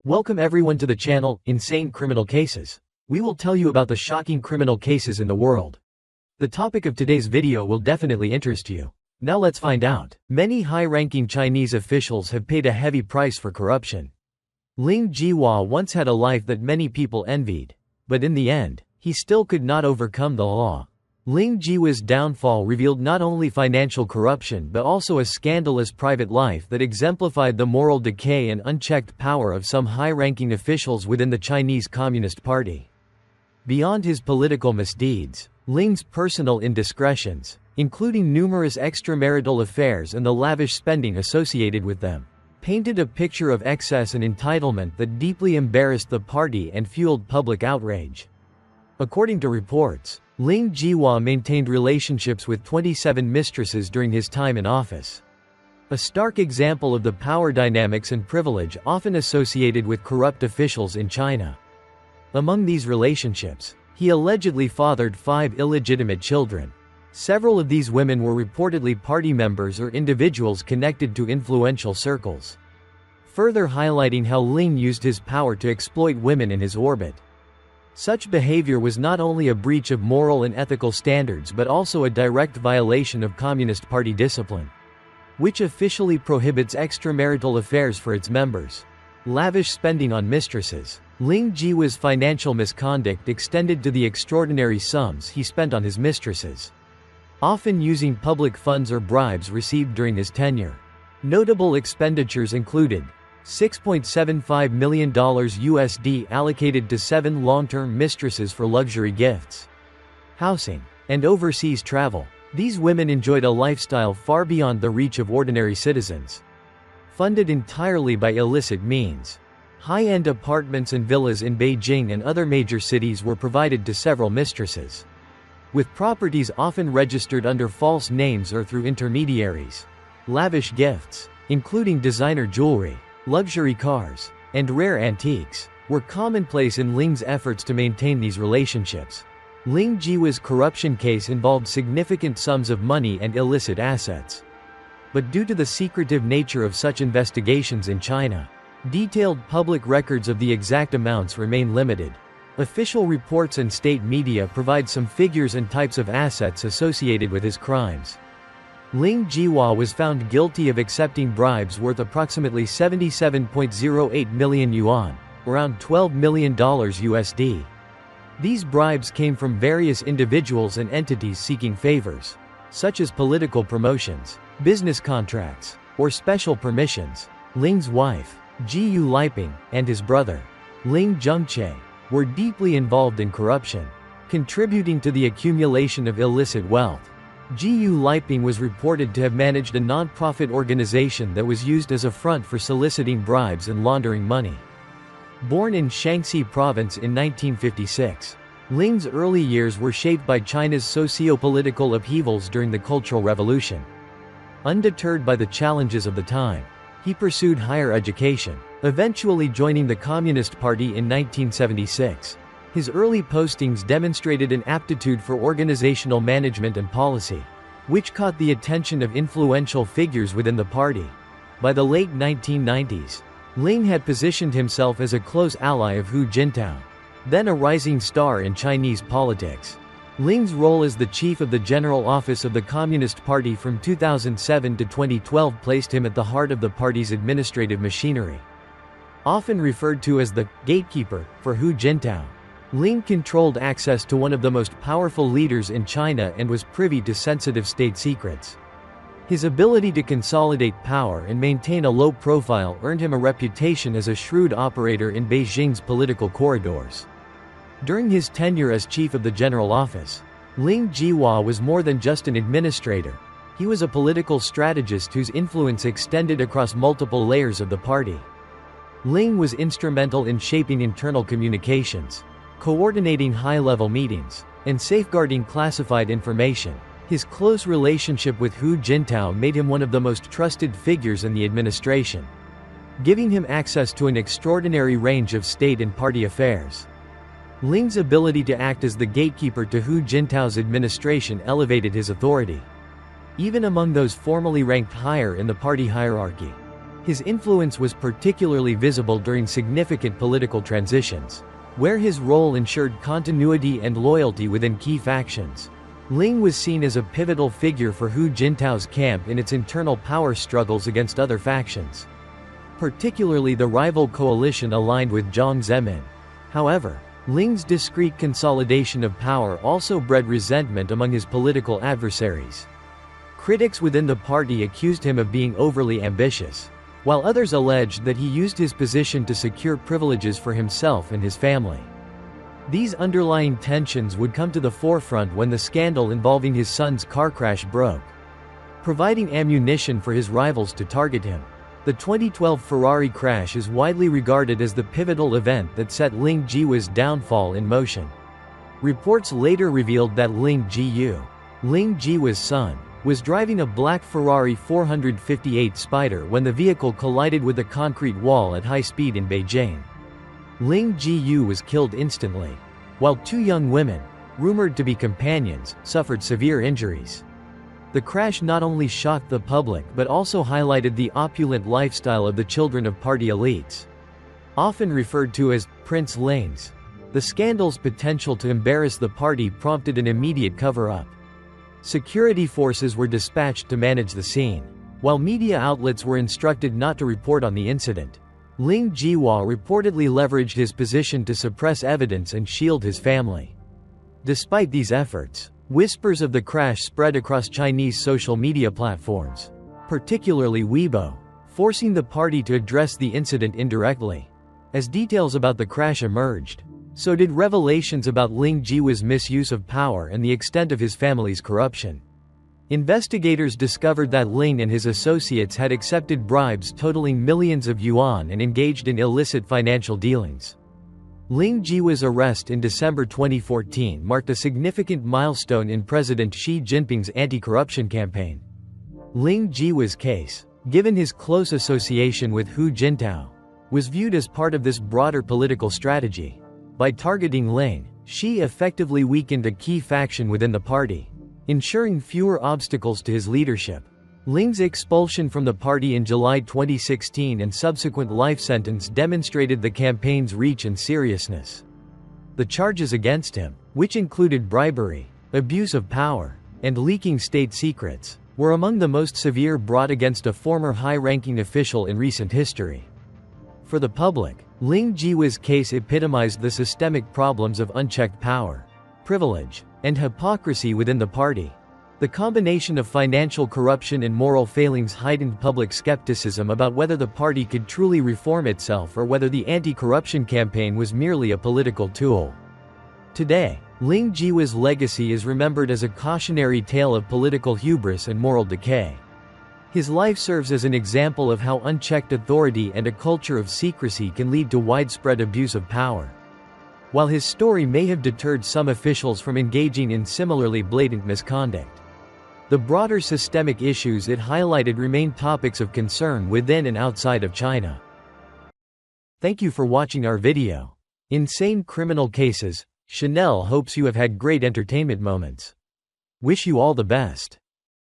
Welcome everyone to the channel, Insane Criminal Cases. We will tell you about the shocking criminal cases in the world. The topic of today's video will definitely interest you. Now let's find out. Many high-ranking Chinese officials have paid a heavy price for corruption. Ling Jihua once had a life that many people envied. But in the end, he still could not overcome the law. Ling Jihua's downfall revealed not only financial corruption but also a scandalous private life that exemplified the moral decay and unchecked power of some high-ranking officials within the Chinese Communist Party. Beyond his political misdeeds, Ling's personal indiscretions, including numerous extramarital affairs and the lavish spending associated with them, painted a picture of excess and entitlement that deeply embarrassed the party and fueled public outrage. According to reports, Ling Jihua maintained relationships with 27 mistresses during his time in office. A stark example of the power dynamics and privilege often associated with corrupt officials in China. Among these relationships, he allegedly fathered 5 illegitimate children. Several of these women were reportedly party members or individuals connected to influential circles, further highlighting how Ling used his power to exploit women in his orbit. Such behavior was not only a breach of moral and ethical standards but also a direct violation of Communist Party discipline, which officially prohibits extramarital affairs for its members. Lavish spending on mistresses. Ling Jihua's financial misconduct extended to the extraordinary sums he spent on his mistresses, often using public funds or bribes received during his tenure. Notable expenditures included $6.75 million USD allocated to 7 long-term mistresses for luxury gifts, housing, and overseas travel. These women enjoyed a lifestyle far beyond the reach of ordinary citizens. Funded entirely by illicit means, high-end apartments and villas in Beijing and other major cities were provided to several mistresses, with properties often registered under false names or through intermediaries. Lavish gifts, including designer jewelry, luxury cars, and rare antiques, were commonplace in Ling's efforts to maintain these relationships. Ling Jihua's corruption case involved significant sums of money and illicit assets. But due to the secretive nature of such investigations in China, detailed public records of the exact amounts remain limited. Official reports and state media provide some figures and types of assets associated with his crimes. Ling Jihua was found guilty of accepting bribes worth approximately 77.08 million yuan, around $12 million USD. These bribes came from various individuals and entities seeking favors, such as political promotions, business contracts, or special permissions. Ling's wife, Jiyu Liping, and his brother, Ling Zhengche, were deeply involved in corruption, contributing to the accumulation of illicit wealth. Jiyu Liping was reported to have managed a non-profit organization that was used as a front for soliciting bribes and laundering money. Born in Shaanxi Province in 1956, Ling's early years were shaped by China's socio-political upheavals during the Cultural Revolution. Undeterred by the challenges of the time, he pursued higher education, eventually joining the Communist Party in 1976. His early postings demonstrated an aptitude for organizational management and policy, which caught the attention of influential figures within the party. By the late 1990s, Ling had positioned himself as a close ally of Hu Jintao, then a rising star in Chinese politics. Ling's role as the chief of the General Office of the Communist Party from 2007 to 2012 placed him at the heart of the party's administrative machinery. Often referred to as the gatekeeper for Hu Jintao, Ling controlled access to one of the most powerful leaders in China and was privy to sensitive state secrets. His ability to consolidate power and maintain a low profile earned him a reputation as a shrewd operator in Beijing's political corridors. During his tenure as chief of the General Office, Ling Jihua was more than just an administrator. He was a political strategist whose influence extended across multiple layers of the party. Ling was instrumental in shaping internal communications, coordinating high-level meetings, and safeguarding classified information. His close relationship with Hu Jintao made him one of the most trusted figures in the administration, giving him access to an extraordinary range of state and party affairs. Ling's ability to act as the gatekeeper to Hu Jintao's administration elevated his authority, even among those formally ranked higher in the party hierarchy. His influence was particularly visible during significant political transitions, where his role ensured continuity and loyalty within key factions. Ling was seen as a pivotal figure for Hu Jintao's camp in its internal power struggles against other factions, particularly the rival coalition aligned with Jiang Zemin. However, Ling's discreet consolidation of power also bred resentment among his political adversaries. Critics within the party accused him of being overly ambitious, while others alleged that he used his position to secure privileges for himself and his family. These underlying tensions would come to the forefront when the scandal involving his son's car crash broke, providing ammunition for his rivals to target him. The 2012 Ferrari crash is widely regarded as the pivotal event that set Ling Jihua's downfall in motion. Reports later revealed that Ling Jihua's son, was driving a black Ferrari 458 Spider when the vehicle collided with a concrete wall at high speed in Beijing. Ling Jihua was killed instantly, while two young women, rumored to be companions, suffered severe injuries. The crash not only shocked the public but also highlighted the opulent lifestyle of the children of party elites, often referred to as Prince Lings. The scandal's potential to embarrass the party prompted an immediate cover-up. Security forces were dispatched to manage the scene, while media outlets were instructed not to report on the incident. Ling Jihua reportedly leveraged his position to suppress evidence and shield his family. Despite these efforts, whispers of the crash spread across Chinese social media platforms, particularly Weibo, forcing the party to address the incident indirectly. As details about the crash emerged, so did revelations about Ling Jihua's misuse of power and the extent of his family's corruption. Investigators discovered that Ling and his associates had accepted bribes totaling millions of yuan and engaged in illicit financial dealings. Ling Jihua's arrest in December 2014 marked a significant milestone in President Xi Jinping's anti-corruption campaign. Ling Jihua's case, given his close association with Hu Jintao, was viewed as part of this broader political strategy. By targeting Ling, Xi effectively weakened a key faction within the party, ensuring fewer obstacles to his leadership. Ling's expulsion from the party in July 2016 and subsequent life sentence demonstrated the campaign's reach and seriousness. The charges against him, which included bribery, abuse of power, and leaking state secrets, were among the most severe brought against a former high-ranking official in recent history. For the public, Ling Jihua's case epitomized the systemic problems of unchecked power, privilege, and hypocrisy within the party. The combination of financial corruption and moral failings heightened public skepticism about whether the party could truly reform itself or whether the anti-corruption campaign was merely a political tool. Today, Ling Jihua's legacy is remembered as a cautionary tale of political hubris and moral decay. His life serves as an example of how unchecked authority and a culture of secrecy can lead to widespread abuse of power. While his story may have deterred some officials from engaging in similarly blatant misconduct, the broader systemic issues it highlighted remain topics of concern within and outside of China. Thank you for watching our video. Insane Criminal Cases. Chanel hopes you have had great entertainment moments. Wish you all the best.